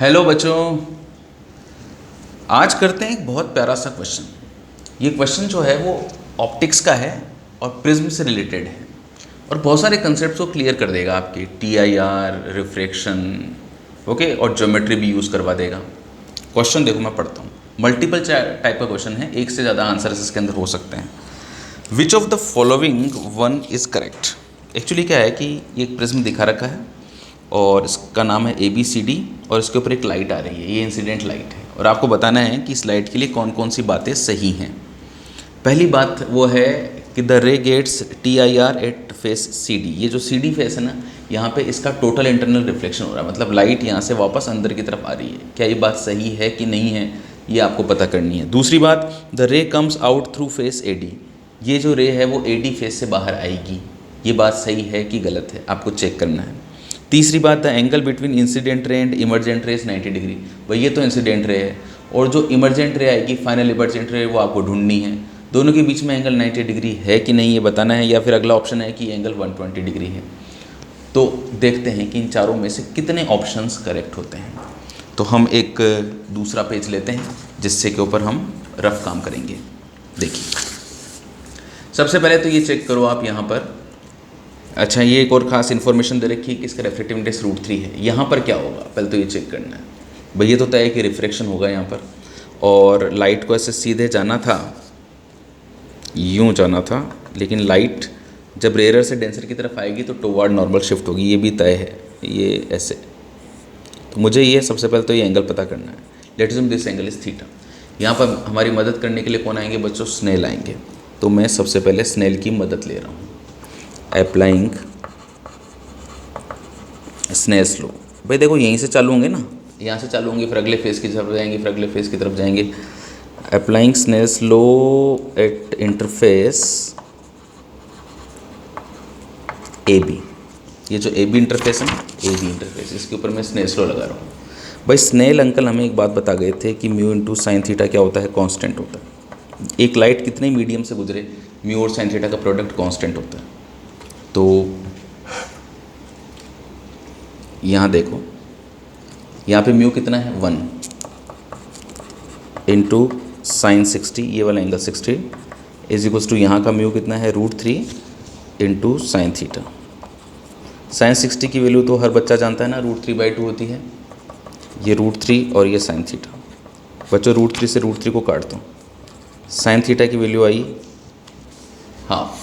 Hello बच्चों, आज करते हैं एक बहुत प्यारा सा क्वेश्चन। ये क्वेश्चन जो है वो ऑप्टिक्स का है और प्रिज्म से रिलेटेड है और बहुत सारे कंसेप्ट्स को क्लियर कर देगा आपके TIR, रिफ्रैक्शन, ओके, और ज्योमेट्री भी यूज़ करवा देगा। क्वेश्चन देखो, मैं पढ़ता हूँ। मल्टीपल टाइप का क्वेश्चन है, एक से ज़्यादा आंसर्स इसके अंदर हो सकते हैं। Which of the following one is correct. Actually क्या है कि ये एक प्रिज्म दिखा रखा है और इसका नाम है ABCD और इसके ऊपर एक लाइट आ रही है, ये इंसिडेंट लाइट है और आपको बताना है कि इस लाइट के लिए कौन कौन सी बातें सही हैं। पहली बात वो है कि the ray gets TIR at face CD। ये जो CD फेस है ना, यहाँ पे इसका टोटल इंटरनल रिफ्लेक्शन हो रहा है, मतलब लाइट यहाँ से वापस अंदर की तरफ आ रही है। क्या ये बात सही है कि नहीं है, ये आपको पता करनी है। दूसरी बात, द रे comes out through face AD। ये जो रे है वो AD फेस से बाहर आएगी। ये बात सही है कि गलत है, आपको चेक करना है। तीसरी बात, the angle between incident ray and emergent ray is 90 degree. भाई ये तो इंसिडेंट रे है और जो इमरजेंट रे आएगी, फाइनल इमरजेंट रे, वो आपको ढूंढनी है। दोनों के बीच में एंगल 90 डिग्री है कि नहीं, ये बताना है। या फिर अगला ऑप्शन है कि एंगल 120 डिग्री है। तो देखते हैं कि इन चारों में से कितने ऑप्शंस करेक्ट होते हैं। तो हम एक दूसरा पेज लेते हैं जिससे के ऊपर हम रफ काम करेंगे। देखिए, सबसे पहले तो ये चेक करो आप यहाँ पर। अच्छा, ये एक और ख़ास इन्फॉर्मेशन दे रखी है कि इसका रेफ्रेक्टिव इंडेक्स √3 है। यहाँ पर क्या होगा, पहले तो ये चेक करना है। भाई ये तो तय है कि रिफ्रैक्शन होगा यहाँ पर, और लाइट को ऐसे सीधे जाना था, यूँ जाना था, लेकिन लाइट जब रेयर से डेंसर की तरफ आएगी तो टुवर्ड नॉर्मल शिफ्ट होगी, ये भी तय है, ये ऐसे। तो मुझे ये सबसे पहले तो ये एंगल पता करना है। Late assume this angle is theta. यहाँ पर हमारी मदद करने के लिए कौन आएंगे बच्चों, स्नेल आएंगे। तो मैं सबसे पहले स्नेल की मदद ले रहा हूँ। Applying Snell's law. भाई देखो, यहीं से चालू होंगे ना, यहाँ से चालू होंगे, फिर अगले फेस की तरफ जाएंगे, फिर अगले फेस की तरफ जाएंगे। Applying Snell's law at interface AB। ये जो AB इंटरफेस है ना, AB इंटरफेस, इसके ऊपर मैं स्नेल्स लॉ लगा रहा हूँ। भाई स्नेल अंकल हमें एक बात बता गए थे कि म्यू इंटू साइन थीटा क्या होता है, कांस्टेंट होता है। एक लाइट कितने मीडियम से गुजरे, म्यू और साइन थीटा का प्रोडक्ट कांस्टेंट होता है। तो यहाँ देखो, यहाँ पे म्यू कितना है, 1 इंटू साइन 60, ये वाला एंगल 60 इज इक्वल्स टू यहाँ का म्यू कितना है, √3 इंटू साइन थीटा। साइन 60 की वैल्यू तो हर बच्चा जानता है ना, √3/2 होती है। ये √3 और ये साइन थीटा। बच्चों √3 से √3 को काट दो, साइन थीटा की वैल्यू आई हाफ,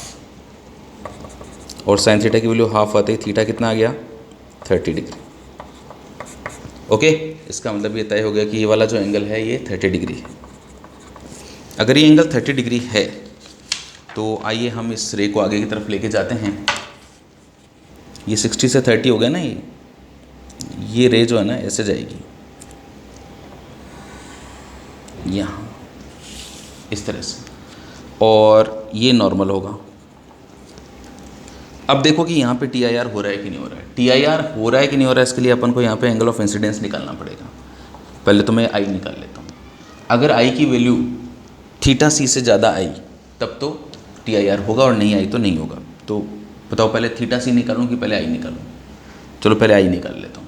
और साइन थीटा की वैल्यू हाफ आते ही थीटा कितना आ गया, 30 डिग्री। ओके, इसका मतलब ये तय हो गया कि ये वाला जो एंगल है ये 30 डिग्री है। अगर ये एंगल 30 डिग्री है तो आइए हम इस रे को आगे की तरफ लेके जाते हैं। ये 60 से 30 हो गया ना, ये रे जो है ना ऐसे जाएगी यहाँ इस तरह से, और ये नॉर्मल होगा। अब देखो कि यहाँ पे TIR हो रहा है कि नहीं हो रहा है। TIR हो रहा है कि नहीं हो रहा है, इसके लिए अपन को यहाँ पे एंगल ऑफ इंसिडेंस निकालना पड़ेगा। पहले तो मैं I निकाल लेता हूँ। अगर I की वैल्यू θc से ज़्यादा आई तब तो TIR होगा, और नहीं आई तो नहीं होगा। तो बताओ पहले θc निकालूँ कि पहले I निकालूँ। चलो पहले I निकाल लेता हूँ।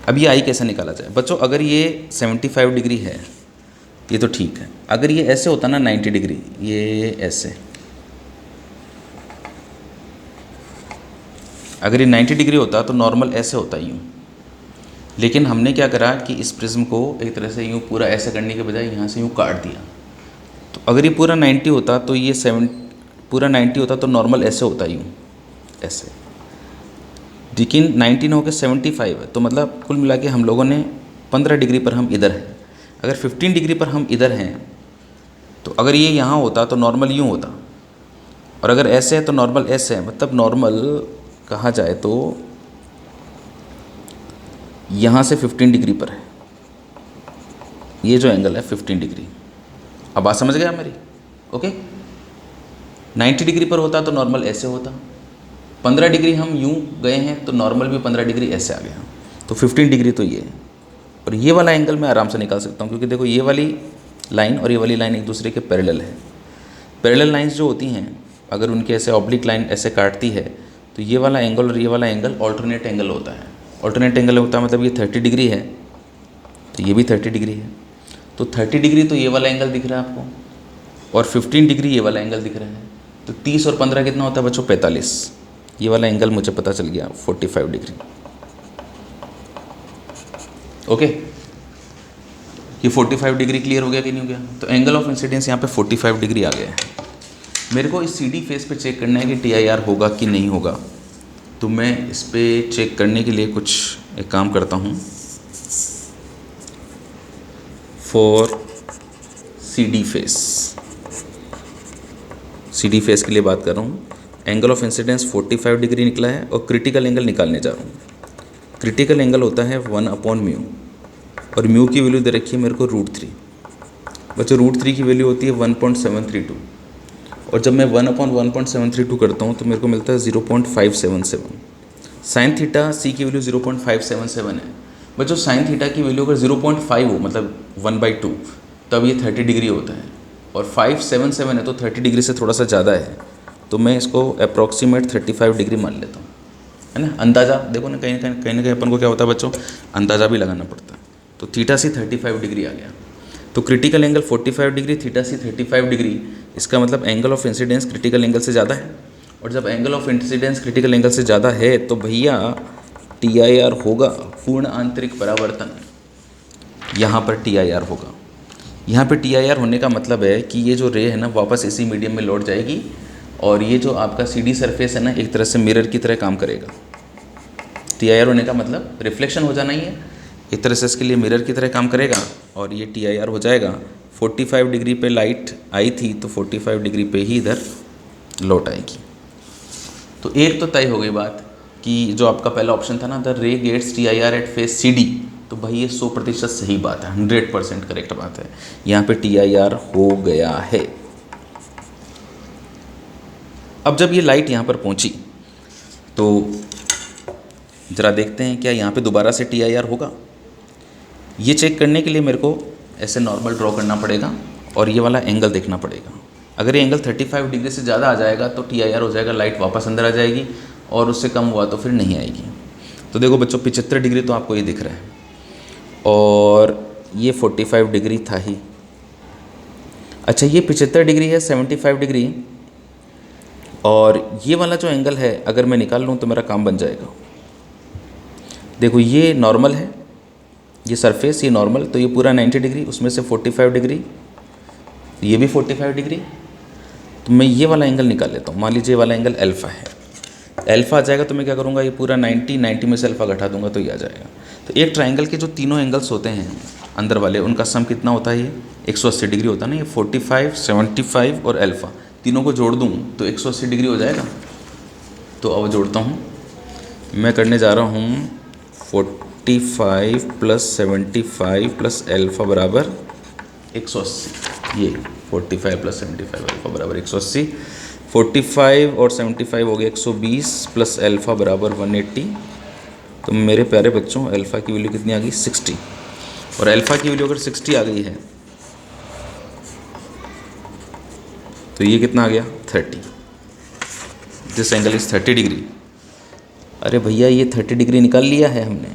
अब ये I कैसे निकाला जाए बच्चों, अगर ये 75 डिग्री है ये तो ठीक है। अगर ये ऐसे होता ना 90 डिग्री, ये ऐसे, अगर ये 90 डिग्री होता तो नॉर्मल ऐसे होता यूँ। लेकिन हमने क्या करा कि इस प्रिज्म को एक तरह से यूँ पूरा ऐसे करने के बजाय यहाँ से यूँ काट दिया। तो अगर ये पूरा 90 होता तो ये पूरा 90 होता तो नॉर्मल ऐसे होता यूँ ऐसे। लेकिन 19 होकर 75 है, तो मतलब कुल मिला के हम लोगों ने 15 डिग्री पर हम इधर हैं। अगर 15 डिग्री पर हम इधर हैं तो अगर ये यहाँ होता तो नॉर्मल यूँ होता, और अगर ऐसे है तो नॉर्मल ऐसे है। मतलब नॉर्मल कहा जाए तो यहाँ से 15 डिग्री पर है, ये जो एंगल है 15 डिग्री। अब बात समझ गया मेरी, ओके। 90 डिग्री पर होता तो नॉर्मल ऐसे होता, 15 डिग्री हम यूँ गए हैं तो नॉर्मल भी 15 डिग्री ऐसे आ गया। तो 15 डिग्री तो ये है, और ये वाला एंगल मैं आराम से निकाल सकता हूँ, क्योंकि देखो ये वाली लाइन और ये वाली लाइन एक दूसरे के पैरेलल है। पैरेलल लाइंस जो होती हैं, अगर उनके ऐसे ऑब्लिक लाइन ऐसे काटती है तो ये वाला एंगल और ये वाला एंगल ऑल्टरनेट एंगल होता है। ऑल्टरनेट एंगल होता है मतलब ये 30 डिग्री है तो ये भी 30 डिग्री है। तो 30 डिग्री तो ये वाला एंगल दिख रहा है आपको, और 15 डिग्री ये वाला एंगल दिख रहा है। तो 30 और 15 कितना होता है बच्चों? 45। ये वाला एंगल मुझे पता चल गया 45 डिग्री। ओके, ये 45 डिग्री क्लियर हो गया कि नहीं हो गया? तो एंगल ऑफ इंसिडेंस यहाँ पे 45 डिग्री आ गया है। मेरे को इस CD फेस पे चेक करना है कि TIR होगा कि नहीं होगा। तो मैं इस पर चेक करने के लिए कुछ एक काम करता हूँ। फॉर CD फेस के लिए बात कर रहा हूँ। एंगल ऑफ इंसिडेंस 45 डिग्री निकला है और क्रिटिकल एंगल निकालने जा रहा हूँ। क्रिटिकल एंगल होता है 1/μ, और म्यू की वैल्यू दे रखी है मेरे को √3। बच्चों √3 की वैल्यू होती है 1.732, और जब मैं 1/1.732 करता हूँ तो मेरे को मिलता है 0.577। साइन थीटा C की वैल्यू 0.577 है। बच्चों साइन थीटा की वैल्यू अगर 0.5 हो, मतलब 1/2, तब ये 30 डिग्री होता है, और 577 है तो 30 डिग्री से थोड़ा सा ज़्यादा है, तो मैं इसको अप्रॉक्सीमेट 35 डिग्री मान लेता हूँ, है ना। अंदाज़ा देखो ना, कहीं ना कहीं अपन को क्या होता है बच्चों, अंदाज़ा भी लगाना पड़ता है। तो थीटा C 35 डिग्री आ गया। तो critical angle 45 degree, theta C 35 degree, इसका मतलब angle of incidence critical angle से ज़्यादा है। और जब angle of incidence critical angle से ज़्यादा है तो भैया TIR होगा, पूर्ण आंतरिक परावर्तन। यहाँ पर TIR होगा। यहाँ पे TIR होने का मतलब है कि ये जो रे है ना वापस इसी मीडियम में लौट जाएगी, और ये जो आपका CD सरफेस है ना एक तरह से मिरर की तरह काम करेगा। TIR होने का मतलब रिफ्लेक्शन हो जाना ही है, एक तरह से इसके लिए मिरर की तरह काम करेगा, और ये TIR हो जाएगा। 45 डिग्री पे लाइट आई थी तो 45 डिग्री पे ही इधर लौट आएगी। तो एक तो तय हो गई बात कि जो आपका पहला ऑप्शन था ना, the ray gets TIR at face CD, तो भाई ये 100% सही बात है, 100% करेक्ट बात है। यहाँ पे TIR हो गया है। अब जब ये लाइट यहाँ पर पहुँची तो ज़रा देखते हैं क्या यहाँ पे दोबारा से TIR होगा। ये चेक करने के लिए मेरे को ऐसे नॉर्मल ड्रॉ करना पड़ेगा और ये वाला एंगल देखना पड़ेगा। अगर ये एंगल 35 डिग्री से ज़्यादा आ जाएगा तो TIR हो जाएगा, लाइट वापस अंदर आ जाएगी, और उससे कम हुआ तो फिर नहीं आएगी। तो देखो बच्चों 75 डिग्री तो आपको ये दिख रहा है, और ये 45 डिग्री था ही। अच्छा ये 75 डिग्री है, 75 डिग्री, और ये वाला जो एंगल है अगर मैं निकाल लूँ तो मेरा काम बन जाएगा। देखो ये नॉर्मल है, ये सरफेस ये नॉर्मल, तो ये पूरा 90 डिग्री, उसमें से 45 डिग्री, ये भी 45 डिग्री। तो मैं ये वाला एंगल निकाल लेता हूँ। मान लीजिए वाला एंगल अल्फ़ा है, अल्फ़ा आ जाएगा तो मैं क्या करूँगा, ये पूरा 90 में से अल्फ़ा घटा दूंगा तो ये आ जाएगा। तो एक ट्राइंगल के जो तीनों एंगल्स होते हैं अंदर वाले, उनका सम कितना होता है? ये 180 डिग्री होता है ना। ये 45, 75 और अल्फ़ा तीनों को जोड़ दूँ तो 180 डिग्री हो जाएगा। तो अब जोड़ता हूँ, मैं करने जा रहा हूँ 45 + 75 + अल्फ़ा बराबर 180। ये 45 + 75 अल्फ़ा बराबर 180। 45 और 75 हो गया 120 + अल्फ़ा बराबर 180। तो मेरे प्यारे बच्चों अल्फ़ा की वैल्यू कितनी आ गई? 60। और अल्फ़ा की वैल्यू अगर 60 आ गई है तो ये कितना आ गया? 30। This angle is 30 degree. अरे भैया ये 30 डिग्री निकाल लिया है हमने,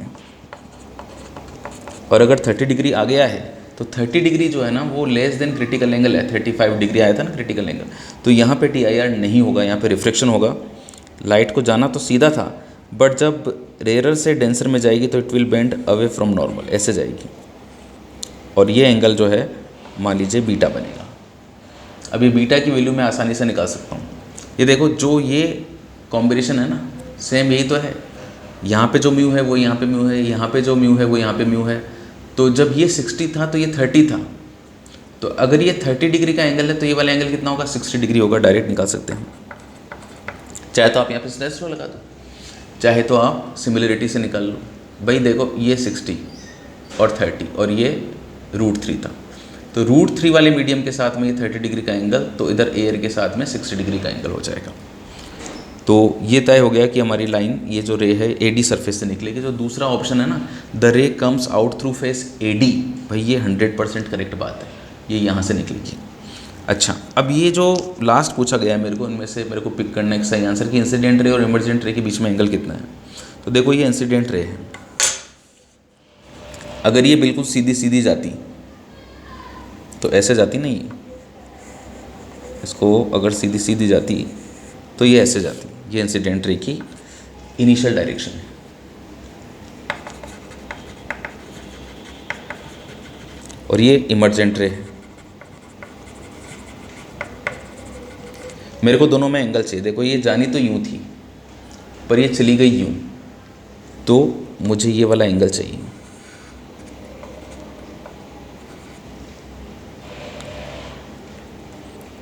और अगर 30 डिग्री आ गया है तो 30 डिग्री जो है ना वो लेस देन क्रिटिकल एंगल है। 35 डिग्री आया था ना क्रिटिकल एंगल, तो यहाँ पे TIR नहीं होगा, यहाँ पे रिफ्लेक्शन होगा। लाइट को जाना तो सीधा था, बट जब रेयर से डेंसर में जाएगी तो it will bend away from normal, ऐसे जाएगी, और ये एंगल जो है मान लीजिए बीटा बनेगा। अभी बीटा की वैल्यू मैं आसानी से निकाल सकता हूँ। ये देखो जो ये कॉम्बिनेशन है ना सेम यही तो है। यहाँ पे जो म्यू है वो यहाँ पे म्यू है, यहाँ पे जो म्यू है वो यहाँ पे म्यू है। तो जब ये 60 था तो ये 30 था, तो अगर ये 30 डिग्री का एंगल है तो ये वाला एंगल कितना होगा? 60 डिग्री होगा। डायरेक्ट निकाल सकते हैं। चाहे तो आप यहाँ पे स्लेश लो लगा दो, चाहे तो आप सिमिलरिटी से निकाल लो। भाई देखो ये 60 और 30 और ये √3 था, तो √3 वाले मीडियम के साथ में ये 30 डिग्री का एंगल, तो इधर एयर के साथ में 60 डिग्री का एंगल हो जाएगा। तो ये तय हो गया कि हमारी लाइन ये जो रे है AD सरफेस से निकलेगी। जो दूसरा ऑप्शन है ना, द रे comes out through face AD, भाई ये 100% करेक्ट बात है, ये यहाँ से निकलेगी। अच्छा अब ये जो लास्ट पूछा गया है मेरे को, उनमें से मेरे को पिक करना है एक सही आंसर कि इंसिडेंट रे और इमर्जेंट रे के बीच में एंगल कितना है। तो देखो ये इंसिडेंट रे है। अगर ये बिल्कुल सीधी सीधी जाती तो ऐसे जाती नहीं, इसको अगर सीधी सीधी जाती तो ये ऐसे जाती। ये इंसिडेंट रे की इनिशियल डायरेक्शन है। और ये इमर्जेंट रे है। मेरे को दोनों में एंगल चाहिए। देखो ये जानी तो यूँ थी पर ये चली गई यूँ, तो मुझे ये वाला एंगल चाहिए।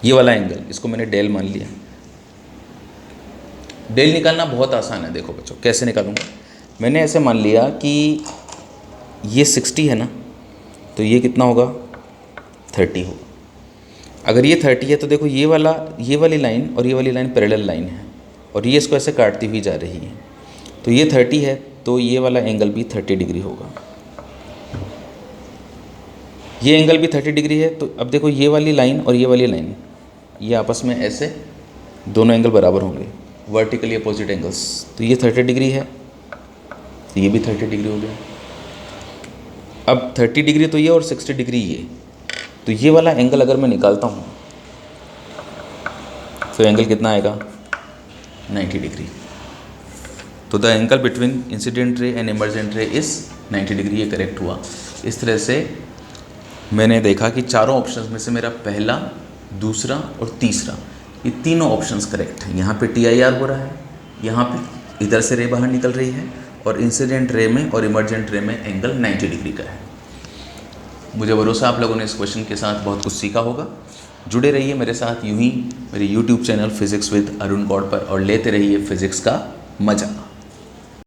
ये वाला एंगल, इसको मैंने डेल मान लिया। डेल निकालना बहुत आसान है। देखो बच्चों कैसे निकालूंगा, मैंने ऐसे मान लिया कि ये 60 है ना, तो ये कितना होगा 30 होगा। अगर ये 30 है तो देखो ये वाली लाइन और ये वाली लाइन पैरेलल लाइन है और ये इसको ऐसे काटती हुई जा रही है, तो ये 30 है तो ये वाला एंगल भी 30 डिग्री होगा। ये एंगल भी 30 डिग्री है। तो अब देखो ये वाली लाइन और ये वाली लाइन ये आपस में ऐसे दोनों एंगल बराबर होंगे, वर्टिकली अपोजिट एंगल्स। तो ये 30 डिग्री है तो ये भी 30 डिग्री हो गया। अब 30 डिग्री तो ये और 60 डिग्री ये, तो ये वाला एंगल अगर मैं निकालता हूँ तो एंगल कितना आएगा 90 डिग्री। तो the angle between incident ray and emergent रे इज़ 90 डिग्री। ये करेक्ट हुआ। इस तरह से मैंने देखा कि चारों ऑप्शंस में से मेरा पहला, दूसरा और तीसरा ये तीनों ऑप्शंस करेक्ट हैं। यहाँ पे TIR हो रहा है, यहाँ पे इधर से रे बाहर निकल रही है और इंसिडेंट रे में और इमर्जेंट रे में एंगल 90 डिग्री का है। मुझे भरोसा आप लोगों ने इस क्वेश्चन के साथ बहुत कुछ सीखा होगा। जुड़े रहिए मेरे साथ यूं ही मेरे YouTube channel physics with Arun Gaur पर और लेते रहिए फिज़िक्स का मज़ा।